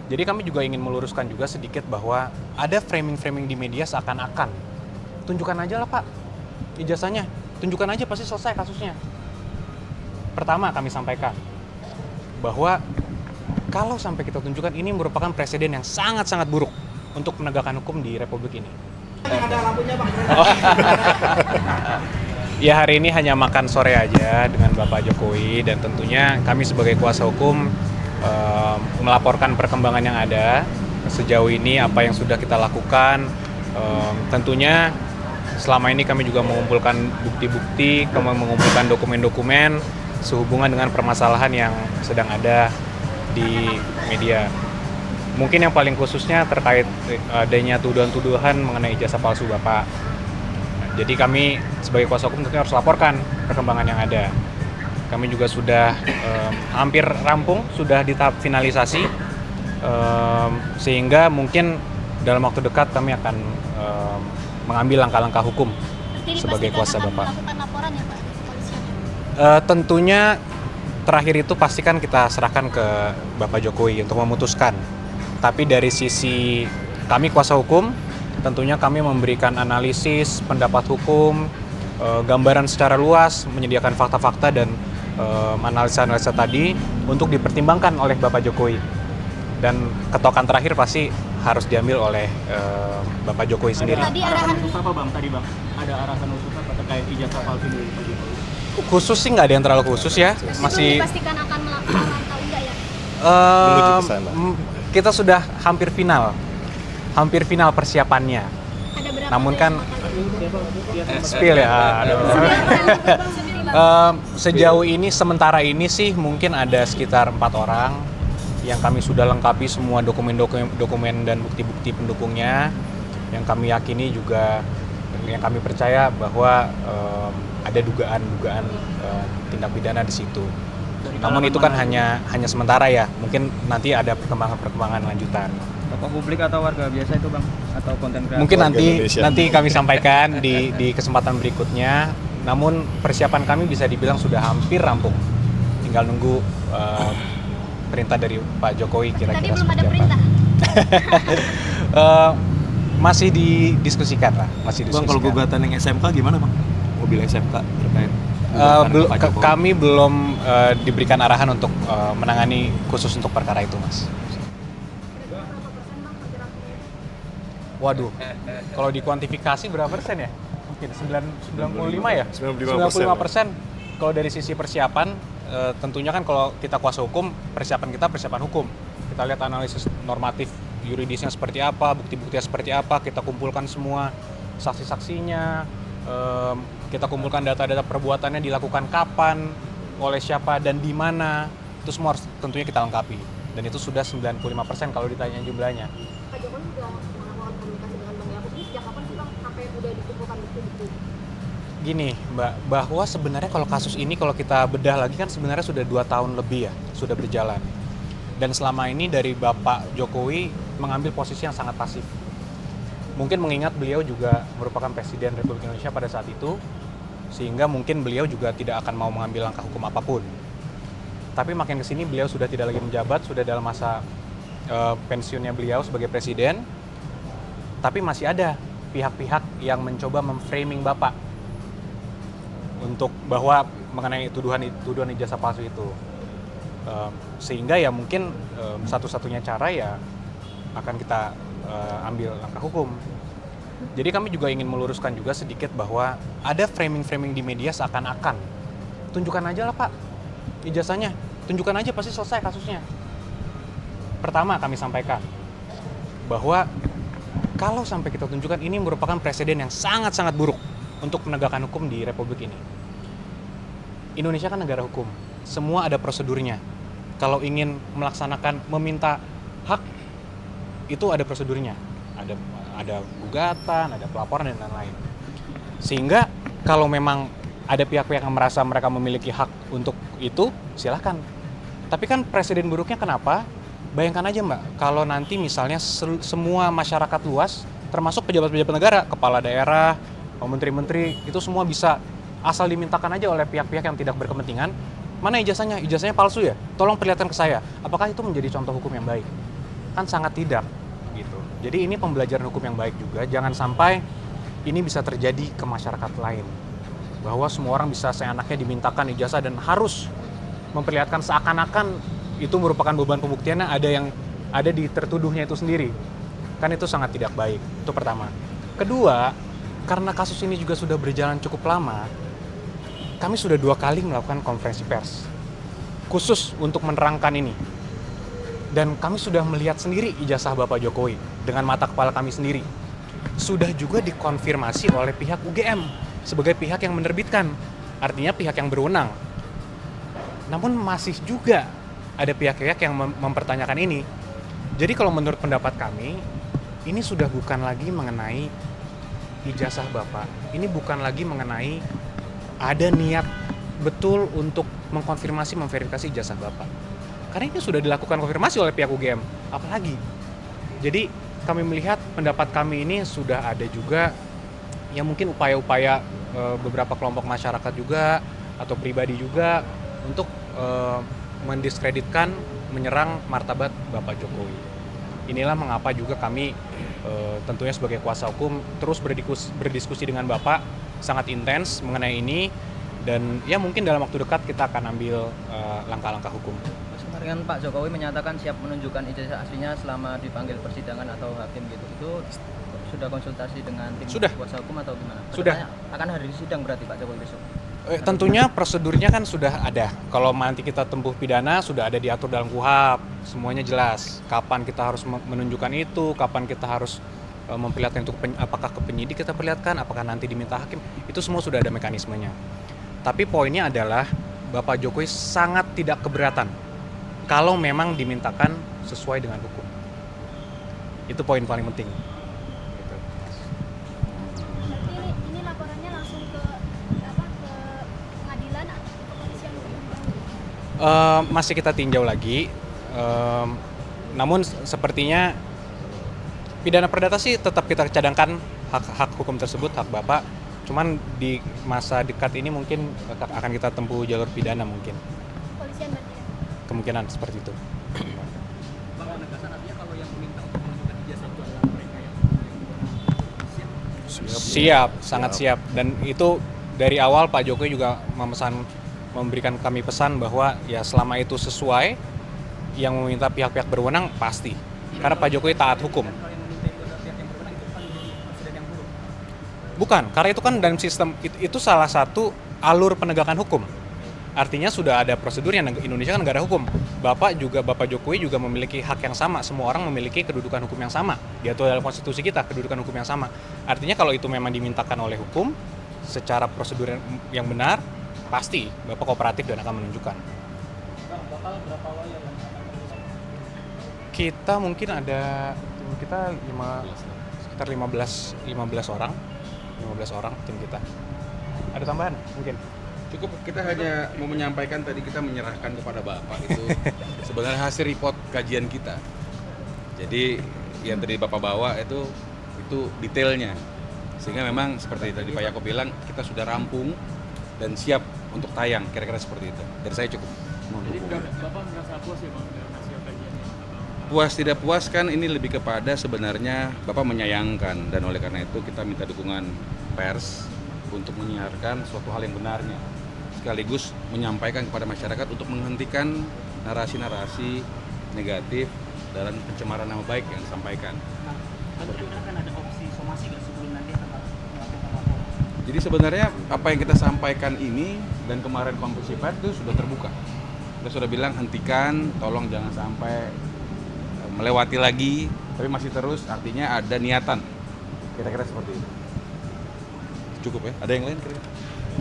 Jadi kami juga ingin meluruskan juga sedikit bahwa ada framing-framing di media seakan-akan. Tunjukkan aja lah Pak ijazahnya, tunjukkan aja pasti selesai kasusnya. Pertama kami sampaikan bahwa kalau sampai kita tunjukkan ini merupakan presiden yang sangat-sangat buruk untuk penegakan hukum di Republik ini. Ada lampunya Pak. Ya hari ini hanya makan sore aja dengan Bapak Jokowi dan tentunya kami sebagai kuasa hukum melaporkan perkembangan yang ada sejauh ini, apa yang sudah kita lakukan. Tentunya selama ini kami juga mengumpulkan bukti-bukti, mengumpulkan dokumen-dokumen sehubungan dengan permasalahan yang sedang ada di media. Mungkin yang paling khususnya terkait adanya tuduhan-tuduhan mengenai ijazah palsu Bapak. Jadi kami sebagai kuasa hukum tentunya harus laporkan perkembangan yang ada. Kami juga sudah hampir rampung, sudah di tahap finalisasi, sehingga mungkin dalam waktu dekat kami akan mengambil langkah-langkah hukum sebagai kuasa Bapak. Melakukan laporan ya Pak, kepolisian? Tentunya terakhir itu pastikan kita serahkan ke Bapak Jokowi untuk memutuskan. Tapi dari sisi kami kuasa hukum, tentunya kami memberikan analisis, pendapat hukum, gambaran secara luas, menyediakan fakta-fakta dan analisa-analisa tadi untuk dipertimbangkan oleh Bapak Jokowi. Dan ketokan terakhir pasti harus diambil oleh Bapak Jokowi sendiri. Tadi arahan khusus apa Bang? Tadi Bang, ada arahan khusus apa terkait ijazah palsu dari Pak Jokowi? Khusus sih nggak ada yang terlalu khusus ya. belum Masih dipastikan akan melakukan atau enggak ya? Menuju ke sana. Kita sudah hampir final persiapannya. Ada berapa? Namun kan Siapa? spill ya. Aduh. Sejauh ini sementara ini sih mungkin ada sekitar 4 orang yang kami sudah lengkapi semua dokumen dan bukti-bukti pendukungnya, yang kami yakini juga, yang kami percaya bahwa ada dugaan tindak pidana di situ. Namun itu kan hanya sementara ya, mungkin nanti ada perkembangan lanjutan. Tokoh publik atau warga biasa itu Bang? Atau konten kreator? Mungkin Warga Indonesia. nanti kami sampaikan di kesempatan berikutnya. Namun persiapan kami bisa dibilang sudah hampir rampung. Tinggal nunggu perintah dari Pak Jokowi Tadi kira-kira belum ada seperti apa. perintah. Masih didiskusikan lah, masih Bang, diskusikan. kalau gugatan yang SMK gimana Bang? Mobil SMK terkait Pak Jokowi. Kami belum diberikan arahan untuk menangani khusus untuk perkara itu, Mas. Waduh, kalau dikuantifikasi berapa persen ya? Mungkin 95 ya? 95%. Kalau dari sisi persiapan, tentunya kan kalau kita kuasa hukum, persiapan kita persiapan hukum. Kita lihat analisis normatif yuridisnya seperti apa, bukti-buktinya seperti apa, kita kumpulkan semua saksi-saksinya, kita kumpulkan data-data perbuatannya dilakukan kapan, oleh siapa dan di mana. Itu semua harus tentunya kita lengkapi. Dan itu sudah 95% kalau ditanya jumlahnya. Pak Jokowi sudah melakukan komunikasi dengan Bang Yakub ini sejak kapan sih Bang sampai udah dikumpulkan bukti-bukti? Gini Mbak, bahwa sebenarnya kalau kasus ini kalau kita bedah lagi kan sebenarnya sudah 2 tahun lebih ya, sudah berjalan. Dan selama ini dari Bapak Jokowi mengambil posisi yang sangat pasif. Mungkin mengingat beliau juga merupakan Presiden Republik Indonesia pada saat itu, sehingga mungkin beliau juga tidak akan mau mengambil langkah hukum apapun. Tapi makin kesini beliau sudah tidak lagi menjabat, sudah dalam masa pensiunnya beliau sebagai Presiden, tapi masih ada pihak-pihak yang mencoba memframing Bapak untuk bahwa mengenai tuduhan ijazah palsu itu. Sehingga ya mungkin satu-satunya cara ya akan kita ambil langkah hukum. Jadi kami juga ingin meluruskan juga sedikit bahwa ada framing-framing di media seakan-akan. Tunjukkan aja lah Pak ijazahnya, tunjukkan aja pasti selesai kasusnya. Pertama kami sampaikan bahwa kalau sampai kita tunjukkan ini merupakan presiden yang sangat-sangat buruk untuk penegakan hukum di Republik ini. Indonesia kan negara hukum, semua ada prosedurnya. Kalau ingin melaksanakan, meminta hak, itu ada prosedurnya. Ada gugatan, ada pelaporan, dan lain-lain. Sehingga kalau memang ada pihak-pihak yang merasa mereka memiliki hak untuk itu, silahkan. Tapi kan presiden buruknya kenapa? Bayangkan aja Mbak, kalau nanti misalnya semua masyarakat luas, termasuk pejabat-pejabat negara, kepala daerah, menteri-menteri, itu semua bisa asal dimintakan aja oleh pihak-pihak yang tidak berkepentingan, mana ijazahnya? Ijazahnya palsu ya? Tolong perlihatkan ke saya. Apakah itu menjadi contoh hukum yang baik? Kan sangat tidak gitu. Jadi ini pembelajaran hukum yang baik juga, jangan sampai ini bisa terjadi ke masyarakat lain. Bahwa semua orang bisa seenaknya dimintakan ijazah dan harus memperlihatkan seakan-akan itu merupakan beban pembuktiannya ada di tertuduhnya itu sendiri. Kan itu sangat tidak baik. Itu pertama. Kedua, karena kasus ini juga sudah berjalan cukup lama, kami sudah 2 kali melakukan konferensi pers khusus untuk menerangkan ini. Dan kami sudah melihat sendiri ijazah Bapak Jokowi dengan mata kepala kami sendiri. Sudah juga dikonfirmasi oleh pihak UGM sebagai pihak yang menerbitkan, artinya pihak yang berwenang. Namun masih juga ada pihak-pihak yang mempertanyakan ini. Jadi kalau menurut pendapat kami, ini sudah bukan lagi mengenai ijazah Bapak. Ini bukan lagi mengenai ada niat betul untuk mengkonfirmasi, memverifikasi ijazah Bapak. Karena ini sudah dilakukan konfirmasi oleh pihak UGM. Apalagi? Jadi kami melihat pendapat kami ini sudah ada juga yang mungkin upaya-upaya beberapa kelompok masyarakat juga atau pribadi juga untuk mendiskreditkan, menyerang martabat Bapak Jokowi. Inilah mengapa juga kami tentunya sebagai kuasa hukum terus berdiskusi dengan Bapak sangat intens mengenai ini, dan ya mungkin dalam waktu dekat kita akan ambil langkah-langkah hukum. Kemarin Pak Jokowi menyatakan siap menunjukkan ijazah aslinya selama dipanggil persidangan atau hakim gitu. Itu sudah konsultasi dengan tim kuasa hukum atau gimana? Sudah. Akan hadir di sidang berarti Pak Jokowi besok? Tentunya prosedurnya kan sudah ada. Kalau nanti kita tempuh pidana sudah ada diatur dalam KUHP, semuanya jelas. Kapan kita harus menunjukkan itu, kapan kita harus memperlihatkan itu, apakah ke penyidik kita perlihatkan, apakah nanti diminta hakim, itu semua sudah ada mekanismenya. Tapi poinnya adalah Bapak Jokowi sangat tidak keberatan kalau memang dimintakan sesuai dengan hukum. Itu poin paling penting. Berarti ini laporannya langsung ke pengadilan atau ke kepolisian? Masih kita tinjau lagi. Namun sepertinya pidana perdata sih tetap kita cadangkan hak hukum tersebut, hak Bapak. Cuman di masa dekat ini mungkin akan kita tempuh jalur pidana mungkin. Kepolisian berarti ya? Kemungkinan seperti itu. Bang, penegasan artinya kalau yang meminta untuk menunjukkan ijazah itu adalah mereka yang Siap, sangat siap. Dan itu dari awal Pak Jokowi juga memberikan kami pesan bahwa ya selama itu sesuai, yang meminta pihak-pihak berwenang pasti. Karena Pak Jokowi taat hukum. kalau yang meminta itu adalah pihak yang berwenang, itu kan menjadi presiden yang buruk. Bukan, karena itu kan dalam sistem itu salah satu alur penegakan hukum. Artinya sudah ada prosedurnya. Indonesia kan negara hukum. Bapak Jokowi juga memiliki hak yang sama. Semua orang memiliki kedudukan hukum yang sama. Diatur dalam konstitusi kita, kedudukan hukum yang sama. Artinya kalau itu memang dimintakan oleh hukum secara prosedur yang benar, pasti Bapak kooperatif dan akan menunjukkan. Bang, bakal berapa lawyer yang akan menuliskan? Kita mungkin ada sekitar 15 orang. 15 orang tim kita. Ada tambahan mungkin? Cukup, kita hanya mau menyampaikan tadi kita menyerahkan kepada Bapak itu sebenarnya hasil report kajian kita. Jadi yang tadi Bapak bawa itu detailnya. Sehingga memang seperti tadi Pak Yaakob bilang, kita sudah rampung dan siap untuk tayang, kira-kira seperti itu. Dari saya cukup. Jadi Bapak merasa puas ya Bang dengan hasil kajiannya? Puas tidak puas kan ini lebih kepada sebenarnya Bapak menyayangkan, dan oleh karena itu kita minta dukungan pers untuk menyiarkan suatu hal yang benarnya, sekaligus menyampaikan kepada masyarakat untuk menghentikan narasi-narasi negatif dan pencemaran nama baik yang disampaikan. Nah, akan ada opsi somasi nggak sebelum nanti akan melakukan laporan? Jadi sebenarnya apa yang kita sampaikan ini dan kemarin konferensi pers itu sudah terbuka. Kita sudah bilang hentikan, tolong jangan sampai melewati lagi, tapi masih terus, artinya ada niatan. Kira-kira seperti itu. Cukup ya? Ada yang lain kira-kira?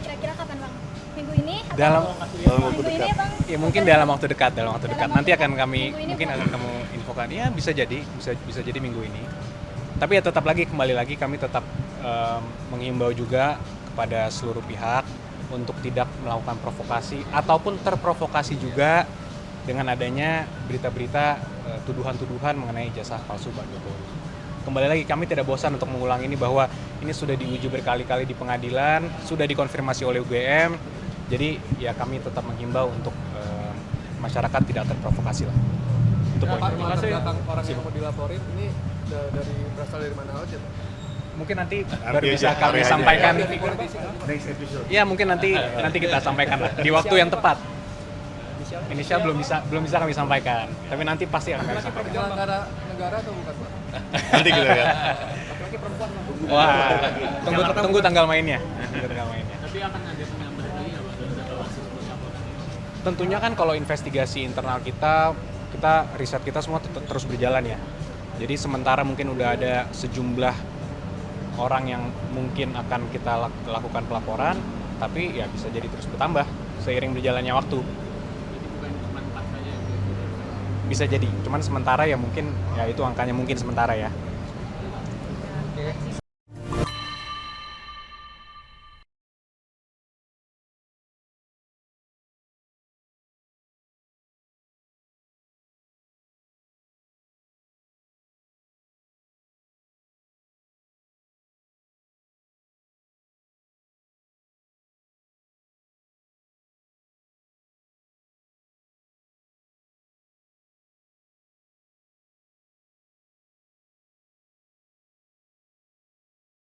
Kira-kira kapan Bang? Minggu ini? Atau Dalam minggu ini ya Bang? Ya mungkin dalam waktu dekat. Nanti akan kami minggu ini mungkin Bang? akan kamu infokan. Ya bisa jadi minggu ini. Tapi ya tetap kembali lagi kami tetap menghimbau juga kepada seluruh pihak untuk tidak melakukan provokasi ataupun terprovokasi juga dengan adanya berita-berita tuduhan-tuduhan mengenai ijazah palsu Pak Jokowi. Kembali lagi kami tidak bosan untuk mengulang ini bahwa ini sudah diuji berkali-kali di pengadilan, sudah dikonfirmasi oleh UGM. Jadi ya kami tetap menghimbau untuk masyarakat tidak terprovokasi lah. Itu itu poin. belakang orang yang mau dilaporin ini berasal dari mana aja, Pak? Mungkin nanti baru Nanti bisa aja, kami aja. sampaikan. Next episode. Ya mungkin nanti kita sampaikan lah di waktu yang tepat. Inisial belum bisa kami sampaikan, tapi nanti pasti akan kami sampaikan. Penyelenggara negara atau bukan, Pak? Nanti kita lihat. Laki-laki perempuan, Pak. Wah, tunggu tanggal mainnya. Tunggu tanggal mainnya. Tapi akan ada penambahan lagi nggak Pak? Dari data kasus seperti apa? Tentunya kan kalau investigasi internal kita riset kita semua terus berjalan ya. Jadi sementara mungkin udah ada sejumlah orang yang mungkin akan kita lakukan pelaporan, tapi ya bisa jadi terus bertambah seiring berjalannya waktu. Jadi bukan cuma 4 saja yang Bisa jadi, cuman sementara ya mungkin ya itu angkanya mungkin sementara ya.